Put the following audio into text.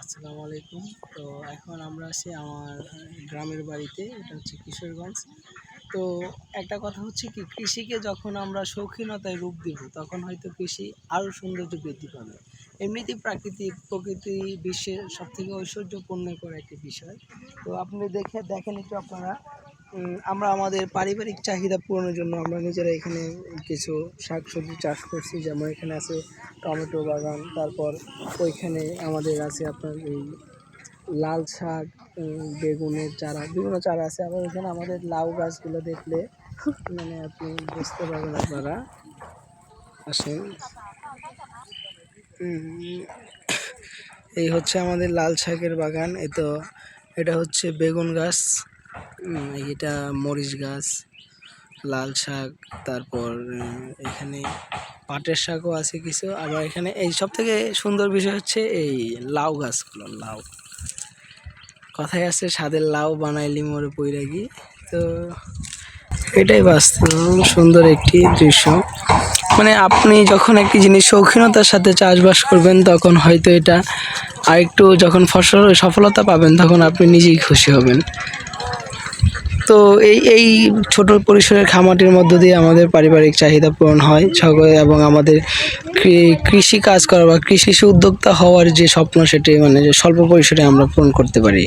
আসসালামু আলাইকুম। তো এখন আমরা আছি আমার গ্রামের বাড়িতে। এটা হচ্ছে কিশোরগঞ্জ। তো একটা কথা হচ্ছে কি, কৃষিকে যখন আমরা শৌখিনতায় রূপ দিব তখন হয়তো কৃষি আরও সৌন্দর্য বৃদ্ধি পাবে। এমনিতেই প্রকৃতি বিশ্বের সবথেকে ঐশ্বর্যপূর্ণ করা একটি বিষয়। তো আপনি দেখেন একটু আপনারা, আমরা আমাদের পারিবারিক চাহিদা পূরণের জন্য আমরা নিজেরা এখানে কিছু শাকসবজি চাষ করছি। যেমন এখানে আছে টমেটো বাগান, তারপর ওইখানে আমাদের আছে আপনার এই লাল শাক, বেগুনের চারা, বিভিন্ন চারা আছে। আবার এখানে আমাদের লাউ গাছগুলো দেখলে মানে আপনি বুঝতে পারবেন আপনারা। আসেন। উম, এই হচ্ছে আমাদের লাল শাকের বাগান। এটা হচ্ছে বেগুন গাছ, এটা মরিচ গাছ, লাল শাক, তারপর এখানে পাটের শাকও আছে কিছু। আবার এখানে এই সব থেকে সুন্দর বিষয় হচ্ছে এই লাউ গাছগুলো। লাউ, কথায় আছে স্বাদের লাউ বানাইলি মোরে পৈরাগী। তো এটাই বাস্তব সুন্দর একটি দৃশ্য। মানে আপনি যখন একটি জিনিস শৌখিনতার সাথে চাষবাস করবেন তখন হয়তো এটা আরেকটু, যখন ফসল সফলতা পাবেন তখন আপনি নিজেই খুশি হবেন। তো এই ছোট পরিসরের খামারটির মধ্য দিয়ে আমাদের পারিবারিক চাহিদা পূরণ হয় সকলে, এবং আমাদের কৃষি কাজ করা বা কৃষি উদ্যোক্তা হওয়ার যে স্বপ্ন, সেটি মানে যে স্বল্প পরিসরে আমরা পূরণ করতে পারি।